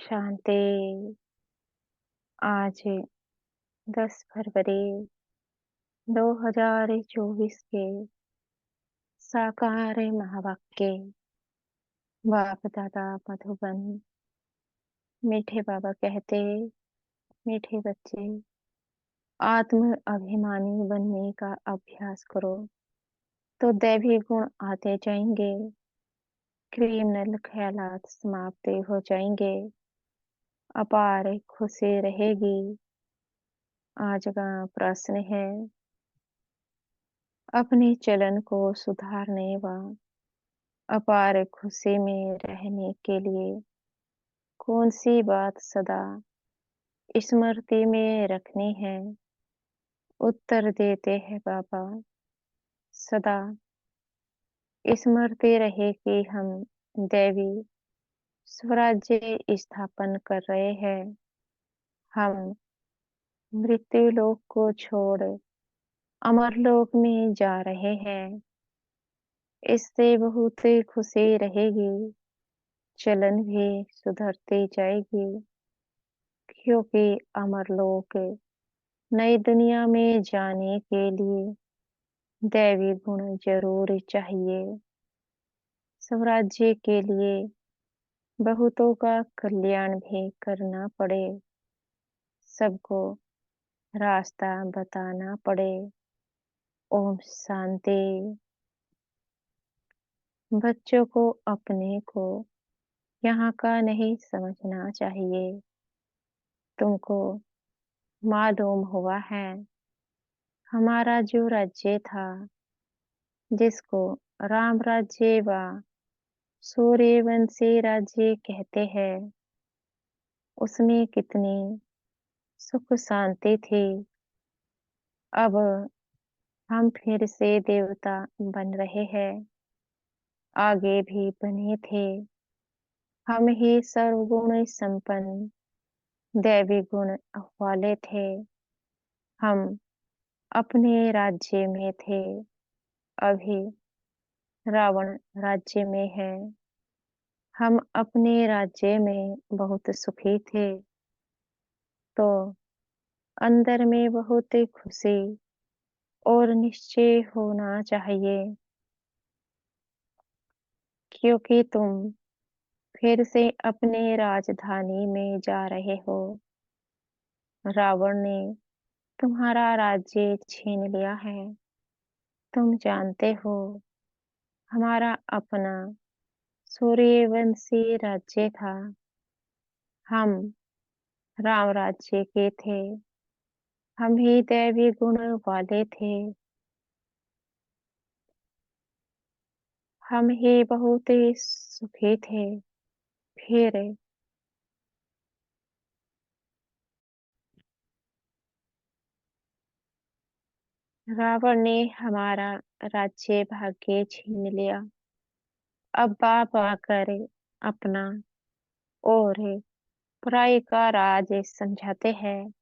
शांति। आज 10 फरवरी 2024 के साकार महावाक्य बाप दादा मधुबन। मीठे बाबा कहते, मीठे बच्चे, आत्म अभिमानी बनने का अभ्यास करो तो दैवी गुण आते जाएंगे, क्रिमिनल ख्यालात समाप्त हो जाएंगे, अपार खुशी रहेगी। आज का प्रश्न है, अपने चलन को सुधारने व अपार खुशी में रहने के लिए कौन सी बात सदा स्मृति में रखनी है? उत्तर देते हैं बाबा, सदा स्मृति रहे कि हम दैवी स्वराज्य स्थापन कर रहे हैं। हम मृत्यु लोक को छोड़ अमर लोक में जा रहे हैं। इससे बहुत खुशी रहेगी, चलन भी सुधरती जाएगी, क्योंकि अमर लोक नई दुनिया में जाने के लिए दैवी गुण जरूर चाहिए। स्वराज्य के लिए बहुतों का कल्याण भी करना पड़े, सबको रास्ता बताना पड़े। ओम शांति। बच्चों को अपने को यहाँ का नहीं समझना चाहिए। तुमको मालूम हुआ है, हमारा जो राज्य था, जिसको राम राज्य व सूर्यवंशी राज्य कहते हैं, उसमें कितनी सुख शांति थी। अब हम फिर से देवता बन रहे हैं, आगे भी बने थे। हम ही सर्वगुण संपन्न दैवी गुण वाले थे। हम अपने राज्य में थे, अभी रावण राज्य में है। हम अपने राज्य में बहुत सुखी थे, तो अंदर में बहुत खुशी और निश्चय होना चाहिए, क्योंकि तुम फिर से अपने राजधानी में जा रहे हो। रावण ने तुम्हारा राज्य छीन लिया है। तुम जानते हो, हमारा अपना सूर्यवंशी राज्य था। हम राम राज्य के थे। हम ही दैवी गुण वाले थे। हम ही बहुत ही सुखी थे। फिर रावण ने हमारा राज्य भाग्य छीन लिया। अब बाप आकर अपना और पराई का राज समझाते हैं।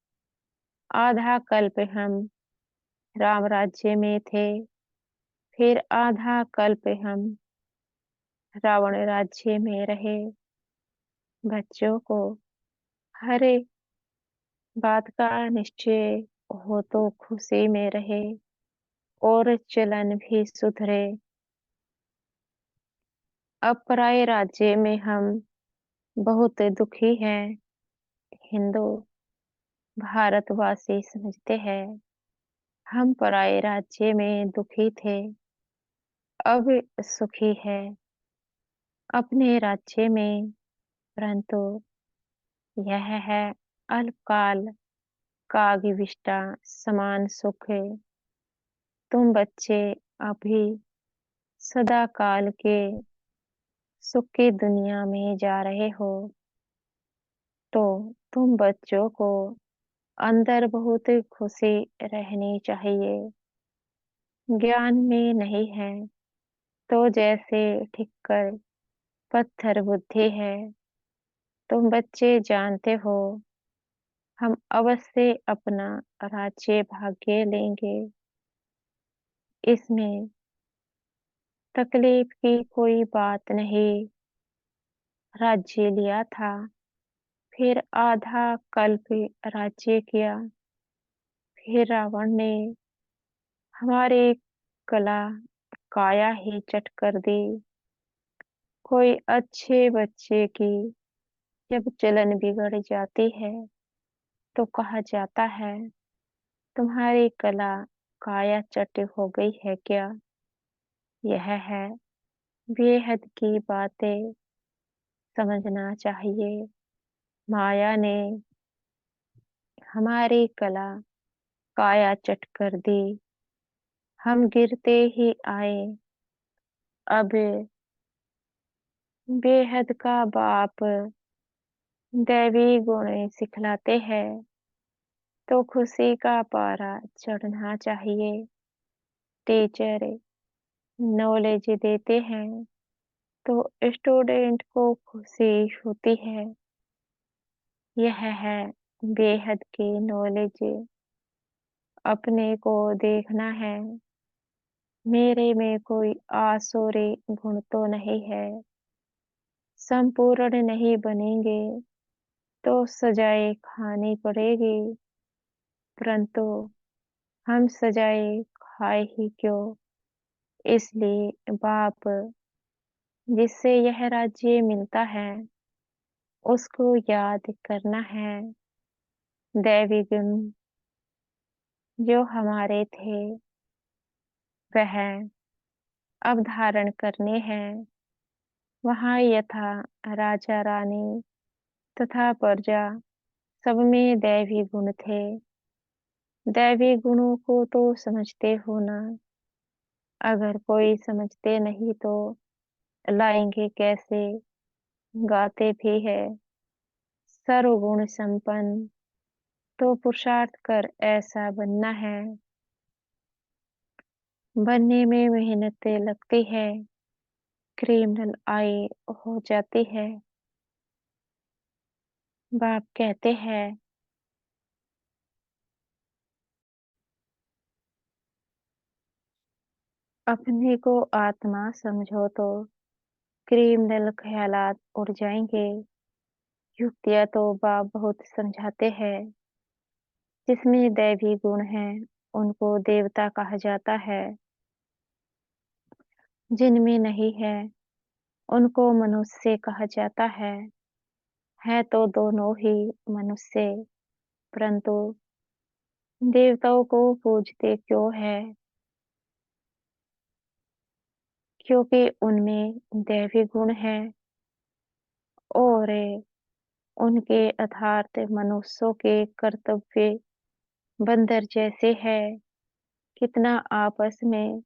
आधा कल्प हम राम राज्य में थे, फिर आधा कल्प हम रावण राज्य में रहे। बच्चों को हर बात का निश्चय हो तो खुशी में रहे और चलन भी सुधरे। अब पराये राज्य में हम बहुत दुखी हैं। हिंदू भारतवासी समझते हैं, हम पराये राज्य में दुखी थे, अब सुखी है अपने राज्य में। परंतु यह है अल्पकाल कागिविष्टा समान सुख। तुम बच्चे अभी सदा काल के सुख की दुनिया में जा रहे हो, तो तुम बच्चों को अंदर बहुत खुशी रहनी चाहिए। ज्ञान में नहीं है, तो जैसे ठिक्कर पत्थर बुद्धि है। तुम बच्चे जानते हो, हम अवश्य अपना राज्य भाग्य लेंगे। इसमें तकलीफ की कोई बात नहीं। राज्य लिया था, फिर आधा कल्प राज्य किया। फिर रावण ने हमारी कला काया ही चट कर दी। कोई अच्छे बच्चे की जब चलन बिगड़ जाती है तो कहा जाता है, तुम्हारी कला काया चट हो गई है क्या। यह है बेहद की बातें समझना चाहिए। माया ने हमारी कला काया चट कर दी। हम गिरते ही आए। अब बेहद का बाप दैवी गुण सिखलाते हैं तो खुशी का पारा चढ़ना चाहिए। टीचर नॉलेज देते हैं तो स्टूडेंट को खुशी होती है। यह है बेहद की नॉलेज। अपने को देखना है, मेरे में कोई आसुरी गुण तो नहीं है। संपूर्ण नहीं बनेंगे तो सजाएं खानी पड़ेगी, परंतु हम सजाएं खाए ही क्यों। इसलिए बाप जिससे यह राज्य मिलता है उसको याद करना है। दैवी गुण जो हमारे थे वह अब धारण करने हैं। वहाँ यथा राजा रानी तथा प्रजा सब में दैवी गुण थे। दैवी गुणों को तो समझते हो ना। अगर कोई समझते नहीं तो लाएंगे कैसे। गाते भी है सर्वगुण संपन्न, तो पुरुषार्थ कर ऐसा बनना है। बनने में मेहनत लगती है, क्रिमिनल आई हो जाती है। बाप कहते हैं, अपने को आत्मा समझो तो क्रिमिनल ख्यालात उड़ जाएंगे। युक्तियां तो बाप बहुत समझाते हैं। जिसमें दैवी गुण है उनको देवता कहा जाता है। जिनमें नहीं है उनको मनुष्य कहा जाता है तो दोनों ही मनुष्य, परंतु देवताओं को पूजते क्यों है। क्योंकि उनमें दैवी गुण है और उनके अर्थात मनुष्यों के कर्तव्य बंदर जैसे है। कितना आपस में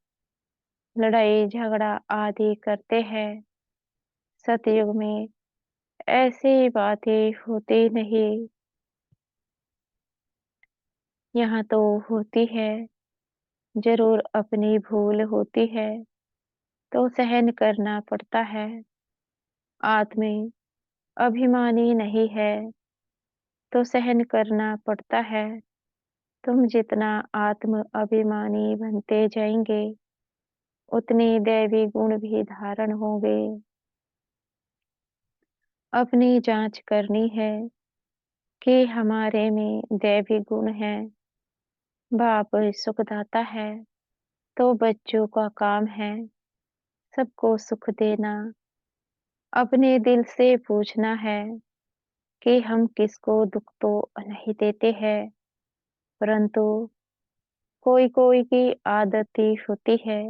लड़ाई झगड़ा आदि करते हैं। सतयुग में ऐसी बातें होती नहीं। यहाँ तो होती है, जरूर अपनी भूल होती है तो सहन करना पड़ता है। आदमी अभिमानी नहीं है तो सहन करना पड़ता है। तुम जितना आत्म अभिमानी बनते जाएंगे उतने दैवी गुण भी धारण होंगे। अपनी जांच करनी है कि हमारे में दैवी गुण है। बाप सुखदाता है तो बच्चों का काम है सबको सुख देना। अपने दिल से पूछना है कि हम किसको दुख तो नहीं देते हैं, परंतु कोई कोई की आदत ही होती है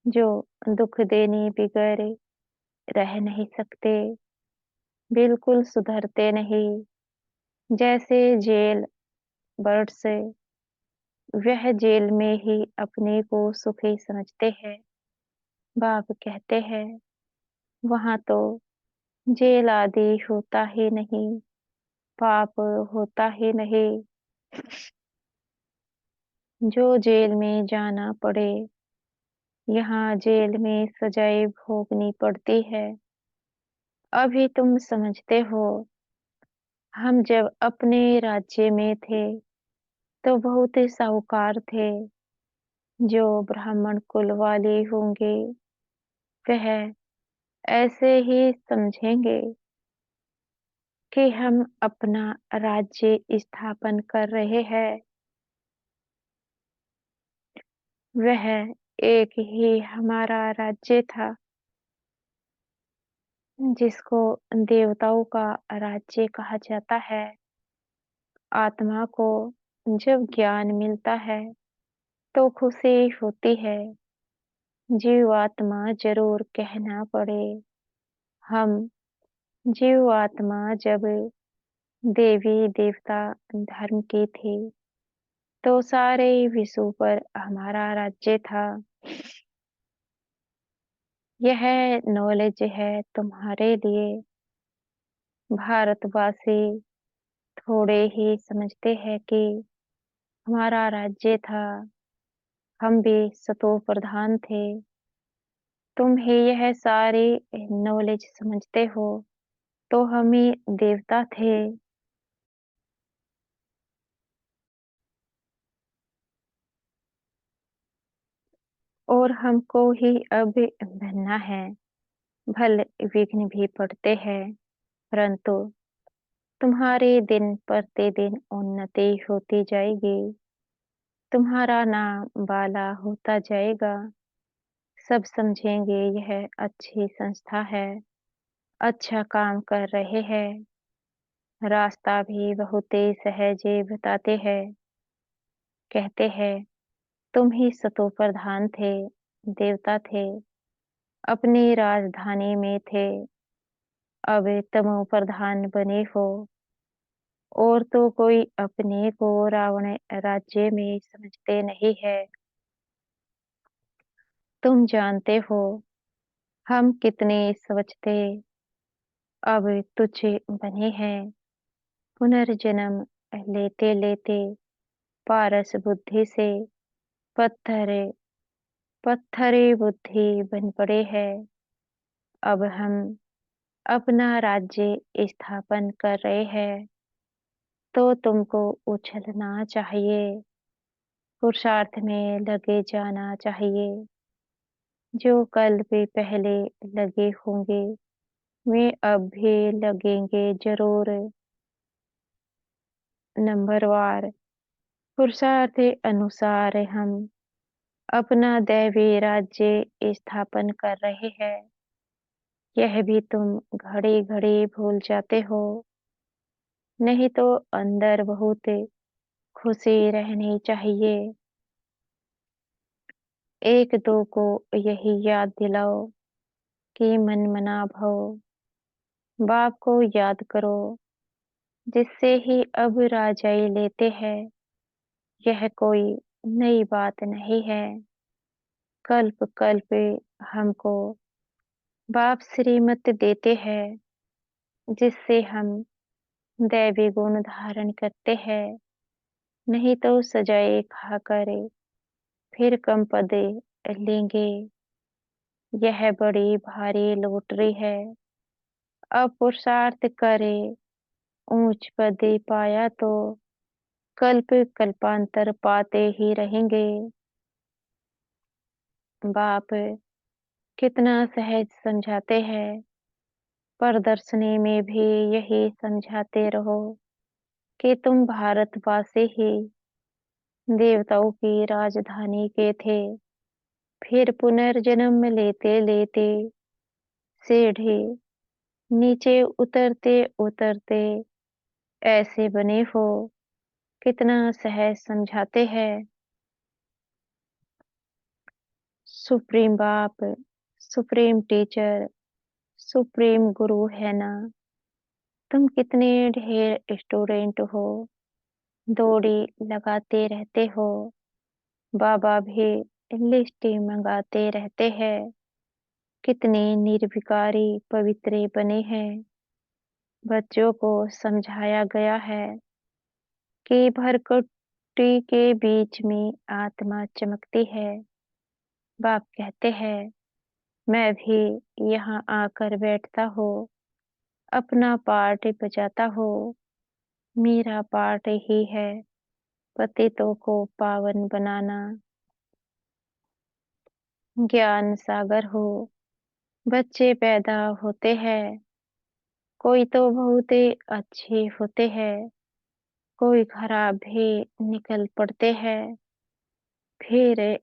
जो दुख देने बगैर रह नहीं सकते, बिल्कुल सुधरते नहीं। जैसे जेल बर्ड्स, वह जेल में ही अपने को सुखी समझते हैं। बाप कहते हैं, वहां तो जेल आदि होता ही नहीं, पाप होता ही नहीं। जो जेल में जाना पड़े, यहाँ जेल में सजाएं भोगनी पड़ती है। अभी तुम समझते हो, हम जब अपने राज्य में थे तो बहुत ही साहूकार थे। जो ब्राह्मण कुल वाले होंगे वह ऐसे ही समझेंगे। कि हम अपना राज्य स्थापन कर रहे हैं, वह एक ही हमारा राज्य था, जिसको देवताओं का राज्य कहा जाता है। आत्मा को जब ज्ञान मिलता है, तो खुशी होती है। जीवात्मा जरूर कहना पड़े। हम जीवात्मा जब देवी देवता धर्म के थे, तो सारे विश्व पर हमारा राज्य था। यह नॉलेज है तुम्हारे लिए। भारतवासी थोड़े ही समझते हैं कि हमारा राज्य था, हम भी सतो प्रधान थे। तुम ही यह सारी नॉलेज समझते हो, तो हम ही देवता थे। और हमको ही अब बनना है। भले विघ्न भी पड़ते हैं, परंतु तुम्हारे दिन प्रतिदिन उन्नति होती जाएगी। तुम्हारा नाम बाला होता जाएगा। सब समझेंगे यह अच्छी संस्था है, अच्छा काम कर रहे हैं। रास्ता भी बहुत ही सहजे बताते हैं। कहते हैं तुम ही सतो प्रधान थे, देवता थे, अपनी राजधानी में थे, अब तमो प्रधान बने हो। और तो कोई अपने को रावण राज्य में समझते नहीं है। तुम जानते हो हम कितने स्वच्छ थे, अब तुच्छ बने हैं। पुनर्जन्म लेते लेते पारस बुद्धि से पत्थरे पत्थरी बुद्धि बन पड़े हैं। अब हम अपना राज्य स्थापन कर रहे हैं, तो तुमको उछलना चाहिए, पुरुषार्थ में लगे जाना चाहिए। जो कल भी पहले लगे होंगे, वे अब भी लगेंगे जरूर। नंबरवार पुरुषार्थ अनुसार हम अपना दैवी राज्य स्थापन कर रहे हैं। यह भी तुम घड़ी घड़ी भूल जाते हो। नहीं तो अंदर बहुत खुशी रहनी चाहिए। एक दो को यही याद दिलाओ कि मन मना भव। बाप को याद करो, जिससे ही अब राजाई लेते हैं। यह कोई नई बात नहीं है। कल्प कल्प हमको बाप श्रीमत देते हैं, जिससे हम दैवी गुण धारण करते हैं। नहीं तो सजाए खाकर फिर कम पद लेंगे। यह बड़ी भारी लॉटरी है। अब पुरुषार्थ करे, ऊंच पद पाया तो कल्प कल्पांतर पाते ही रहेंगे। बाप कितना सहज समझाते हैं। प्रदर्शनी में भी यही समझाते रहो कि तुम भारतवासी ही देवताओं की राजधानी के थे। फिर पुनर्जन्म लेते लेते सीढ़ी नीचे उतरते उतरते ऐसे बने हो। कितना सहज समझाते हैं। सुप्रीम बाप, सुप्रीम टीचर, सुप्रीम गुरु है ना। तुम कितने ढेर स्टूडेंट हो, दौड़ी लगाते रहते हो। बाबा भी लिस्ट मंगाते रहते हैं। कितने निर्विकारी पवित्र बने हैं। बच्चों को समझाया गया है कि भरकटी के बीच में आत्मा चमकती है। बाप कहते हैं मैं भी यहाँ आकर बैठता हूँ, अपना पार्ट बजाता हूँ। मेरा पार्ट ही है पतितों को पावन बनाना। ज्ञान सागर हो, बच्चे पैदा होते हैं, कोई तो बहुत ही अच्छे होते हैं, कोई खराब भी निकल पड़ते हैं। फिर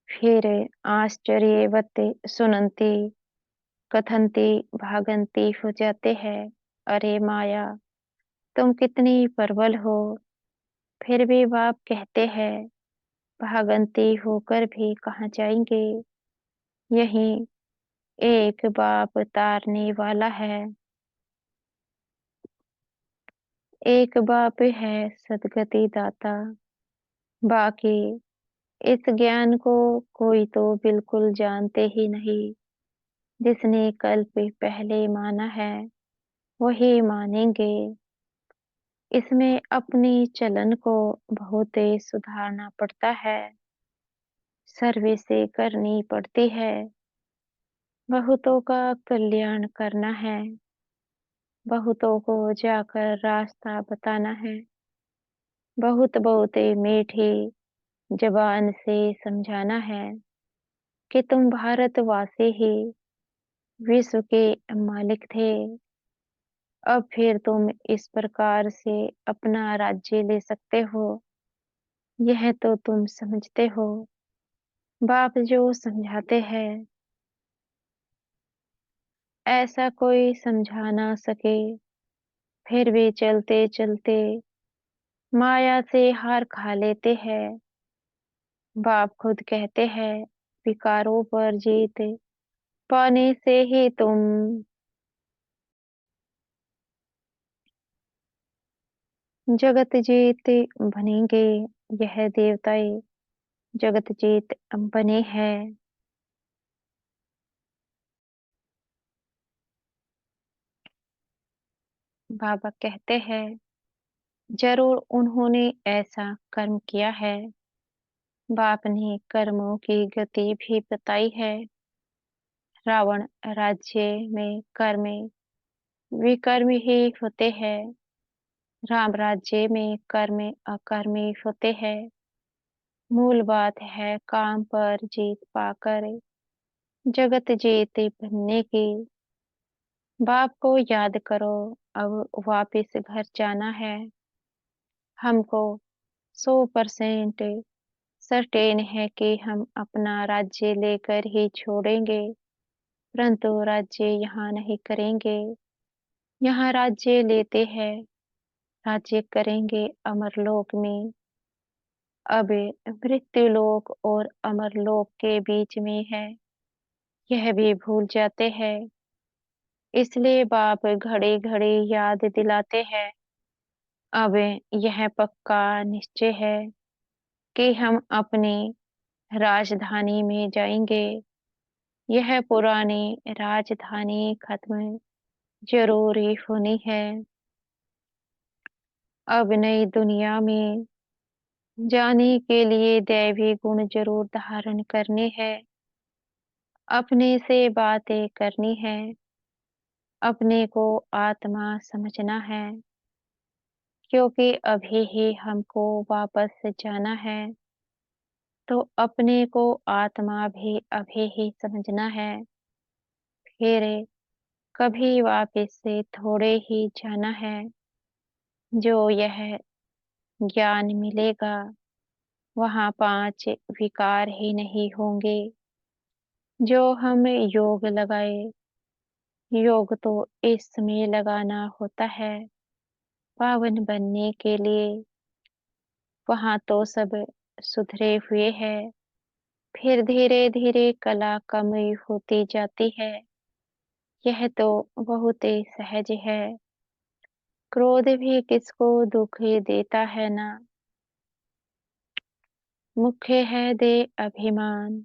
फिर आश्चर्यवत् सुनंती कथनती भागंती हो जाते हैं। अरे माया, तुम कितनी प्रबल हो। फिर भी बाप कहते हैं, भागंती होकर भी कहाँ जाएंगे। यही एक बाप तारने वाला है। एक बाप है सदगति दाता। बाकी इस ज्ञान को कोई तो बिल्कुल जानते ही नहीं। जिसने कल्प पहले माना है वही मानेंगे। इसमें अपनी चलन को बहुत ही सुधारना पड़ता है। सर्विसें करनी पड़ती है। बहुतों का कल्याण करना है। बहुतों को जाकर रास्ता बताना है। बहुत बहुत ही मीठी जबान से समझाना है कि तुम भारतवासी ही विश्व के मालिक थे। अब फिर तुम इस प्रकार से अपना राज्य ले सकते हो। यह तो तुम समझते हो। बाप जो समझाते हैं ऐसा कोई समझा ना सके। फिर भी चलते चलते माया से हार खा लेते हैं। बाप खुद कहते हैं, विकारों पर जीत पाने से ही तुम जगत जीत बनेंगे। यह देवताएं जगत जीत बने हैं। बाबा कहते हैं, जरूर उन्होंने ऐसा कर्म किया है। बाप ने कर्मों की गति भी बताई है। रावण राज्य में कर्म विकर्म ही होते हैं। राम राज्य में कर्म अकर्मी होते हैं। मूल बात है काम पर जीत पाकर जगत जीत बनने की। बाप को याद करो। अब वापिस घर जाना है। हमको 100% सर्टेन है कि हम अपना राज्य लेकर ही छोड़ेंगे। परंतु राज्य यहाँ नहीं करेंगे। यहाँ राज्य लेते हैं, राज्य करेंगे अमरलोक में। अब मृत्युलोक और अमरलोक के बीच में है, यह भी भूल जाते हैं। इसलिए बाप घड़ी घड़ी याद दिलाते हैं। अब यह पक्का निश्चय है कि हम अपनी राजधानी में जाएंगे। यह पुरानी राजधानी खत्म जरूरी होनी है। अब नई दुनिया में जाने के लिए दैवी गुण जरूर धारण करने हैं। अपने से बातें करनी है। अपने को आत्मा समझना है। क्योंकि अभी ही हमको वापस जाना है, तो अपने को आत्मा भी अभी ही समझना है। फिर कभी वापस से थोड़े ही जाना है। जो यह ज्ञान मिलेगा वहाँ 5 विकार ही नहीं होंगे। जो हम योग लगाए, योग तो इस समय लगाना होता है पावन बनने के लिए। वहाँ तो सब सुधरे हुए हैं। फिर धीरे धीरे कला कम होती जाती है। यह तो बहुत ही सहज है। क्रोध भी किसको दुख ही देता है ना। मुख्य है दे अभिमान।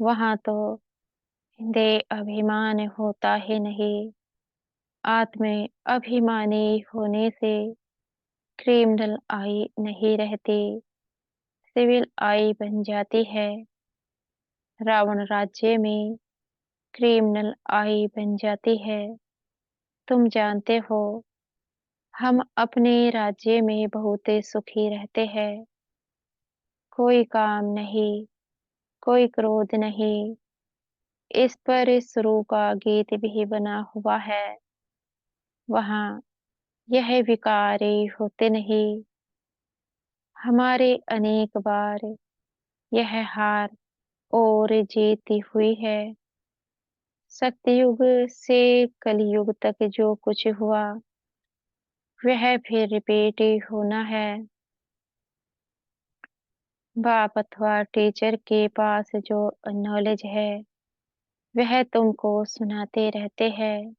वहाँ तो दे अभिमान होता ही नहीं। आत्म अभिमानी होने से क्रिमिनल आई नहीं रहती, सिविल आई बन जाती है। रावण राज्य में क्रिमिनल आई बन जाती है। तुम जानते हो, हम अपने राज्य में बहुत सुखी रहते हैं। कोई काम नहीं, कोई क्रोध नहीं। इस पर शुरू का गीत भी बना हुआ है। वहाँ यह विकारी होते नहीं, हमारे अनेक बार यह हार और जीती हुई है। सतयुग से कलयुग तक जो कुछ हुआ, वह फिर रिपीट ही होना है। बाप अथवा टीचर के पास जो नॉलेज है, वह तुमको सुनाते रहते हैं।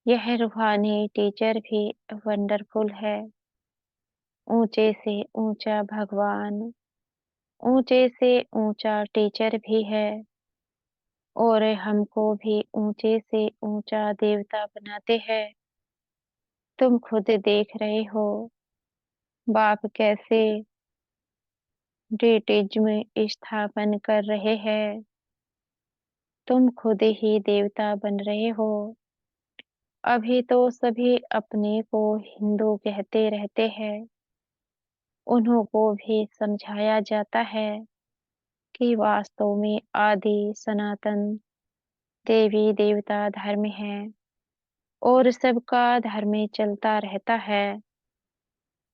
यह रूहानी टीचर भी वंडरफुल है। ऊंचे से ऊंचा भगवान, ऊंचे से ऊंचा टीचर भी है और हमको भी ऊंचे से ऊंचा देवता बनाते हैं। तुम खुद देख रहे हो बाप कैसे डेटिज्म स्थापन कर रहे हैं। तुम खुद ही देवता बन रहे हो। अभी तो सभी अपने को हिंदू कहते रहते हैं। उन्हों को भी समझाया जाता है कि वास्तव में आदि सनातन देवी देवता धर्म है और सबका धर्म चलता रहता है।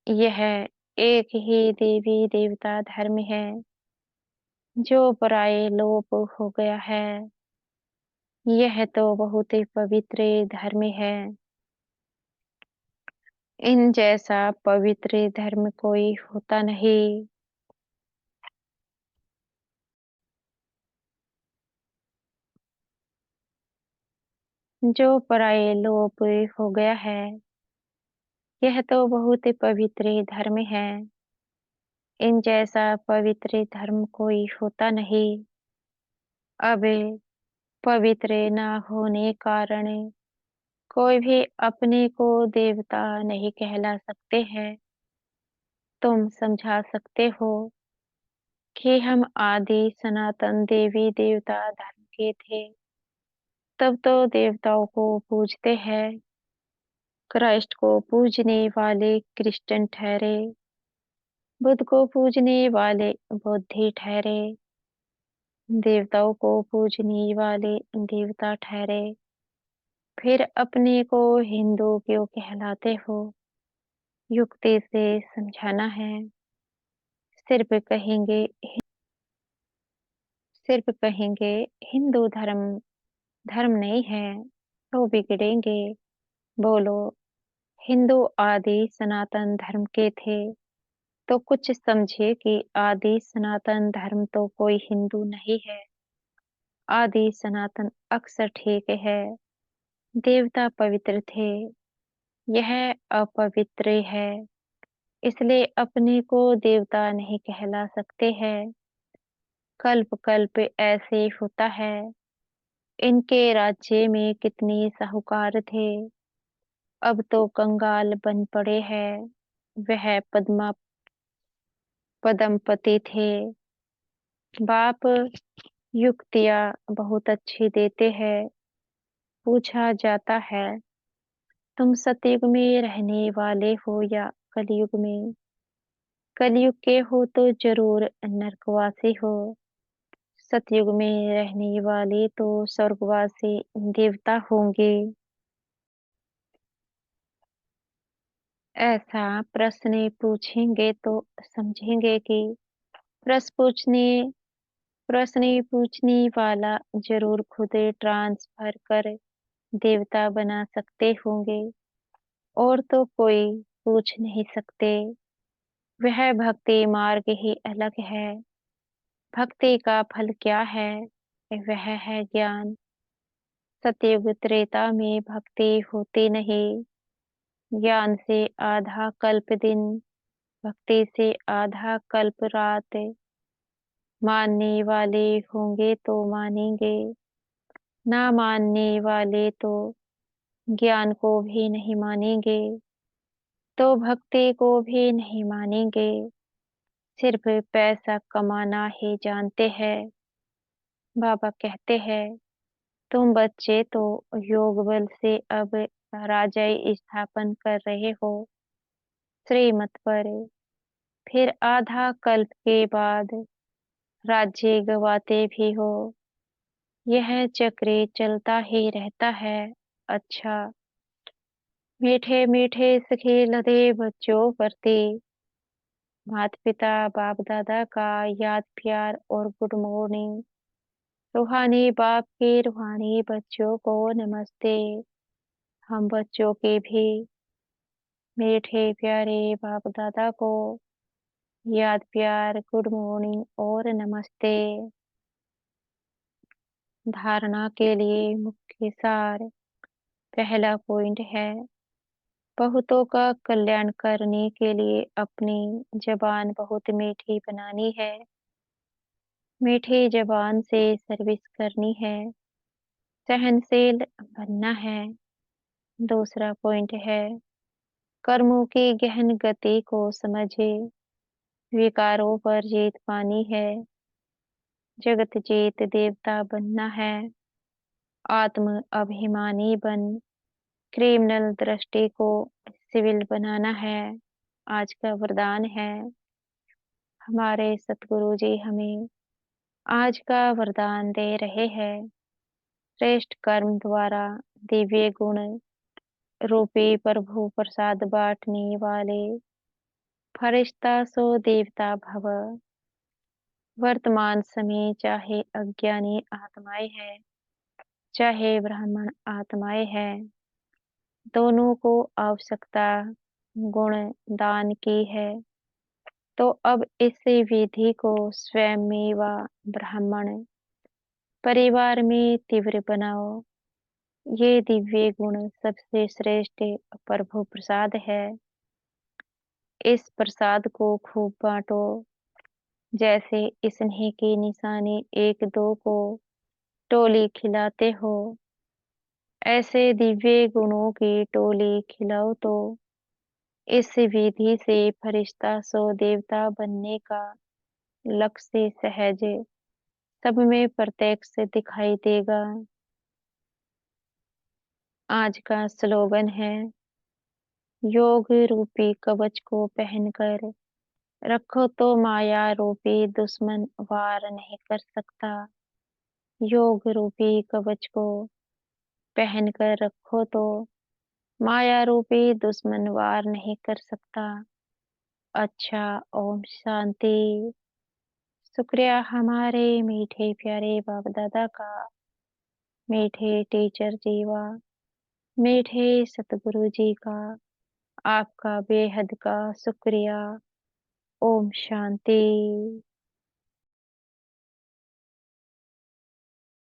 यह एक ही देवी देवता धर्म है जो पराये लोप हो गया है। यह तो बहुत ही पवित्र धर्म है। इन जैसा पवित्र धर्म कोई होता नहीं। जो पराये लोप हो गया है, यह तो बहुत ही पवित्र धर्म है। इन जैसा पवित्र धर्म कोई होता नहीं। अब पवित्र न होने कारण कोई भी अपने को देवता नहीं कहला सकते हैं। तुम समझा सकते हो कि हम आदि सनातन देवी देवता धर्म के थे। तब तो देवताओं को पूजते हैं। क्राइस्ट को पूजने वाले क्रिश्चियन ठहरे, बुद्ध को पूजने वाले बौद्धि ठहरे, देवताओं को पूजने वाले देवता ठहरे। फिर अपने को हिंदू क्यों कहलाते हो? युक्ति से समझाना है। सिर्फ कहेंगे सिर्फ कहेंगे हिंदू धर्म धर्म नहीं है तो बिगड़ेंगे। बोलो, हिंदू आदि सनातन धर्म के थे तो कुछ समझे कि आदि सनातन धर्म तो कोई हिंदू नहीं है। आदि सनातन अक्सर ठीक है। देवता पवित्र थे, यह अपवित्र है, इसलिए अपने को देवता नहीं कहला सकते हैं। कल्प कल्प ऐसे होता है। इनके राज्य में कितने साहूकार थे, अब तो कंगाल बन पड़े हैं। वह पद्मपति थे। बाप युक्तियाँ बहुत अच्छी देते हैं। पूछा जाता है, तुम सतयुग में रहने वाले हो या कलयुग में? कलयुग के हो तो जरूर नरकवासी हो। सतयुग में रहने वाले तो स्वर्गवासी देवता होंगे। ऐसा प्रश्न पूछेंगे तो समझेंगे कि प्रश्न पूछने प्रश्न पूछने वाला जरूर खुद ट्रांसफर कर देवता बना सकते होंगे और तो कोई पूछ नहीं सकते। वह भक्ति मार्ग ही अलग है। भक्ति का फल क्या है? वह है ज्ञान। सतयुग त्रेता में भक्ति होती नहीं। ज्ञान से आधा कल्प दिन, भक्ति से आधा कल्प रात। मानने वाले होंगे तो मानेंगे, ना मानने वाले तो ज्ञान को भी नहीं मानेंगे, तो भक्ति को भी नहीं मानेंगे। सिर्फ पैसा कमाना ही जानते हैं। बाबा कहते हैं, तुम बच्चे तो योग बल से अब राजाई स्थापन कर रहे हो श्रीमत पर। फिर आधा कल्प के बाद राज्य गवाते भी हो। यह चक्र चलता ही रहता है। अच्छा, मीठे मीठे सखे लदे बच्चों प्रति माता पिता बाप दादा का याद प्यार और गुड मॉर्निंग। रूहानी बाप के रूहानी बच्चों को नमस्ते। हम बच्चों के भी मीठे प्यारे बाप दादा को याद प्यार गुड मॉर्निंग और नमस्ते। धारणा के लिए मुख्य सार। पहला पॉइंट है, बहुतों का कल्याण करने के लिए अपनी जबान बहुत मीठी बनानी है। मीठी जबान से सर्विस करनी है। सहनशील बनना है। दूसरा पॉइंट है, कर्मों की गहन गति को समझे। विकारों पर जीत पानी है। जगत जीत देवता बनना है। आत्म अभिमानी बन क्रिमिनल दृष्टि को सिविल बनाना है। आज का वरदान है, हमारे सतगुरु जी हमें आज का वरदान दे रहे हैं। श्रेष्ठ कर्म द्वारा दिव्य गुण रूपी प्रभु प्रसाद बांटने वाले फरिश्ता सो देवता भव। वर्तमान समय चाहे अज्ञानी आत्माएं हैं, चाहे ब्राह्मण आत्माएं हैं, दोनों को आवश्यकता गुण दान की है। तो अब इस विधि को स्वयं में व ब्राह्मण परिवार में तीव्र बनाओ। ये दिव्य गुण सबसे श्रेष्ठ प्रभु प्रसाद है। इस प्रसाद को खूब बांटो। जैसे स्नेह की निशानी एक दो को टोली खिलाते हो, ऐसे दिव्य गुणों की टोली खिलाओ। तो इस विधि से फरिश्ता सो देवता बनने का लक्ष्य सहज सब में प्रत्यक्ष दिखाई देगा। आज का स्लोगन है, योग रूपी कवच को पहनकर रखो तो माया रूपी दुश्मन वार नहीं कर सकता। योग रूपी कवच को पहन कर रखो तो माया रूपी दुश्मन वार नहीं कर सकता। अच्छा, ओम शांति। शुक्रिया हमारे मीठे प्यारे बाप दादा का, मीठे टीचर जीवा, मीठे सतगुरु जी का। आपका बेहद का शुक्रिया। ओम शांति।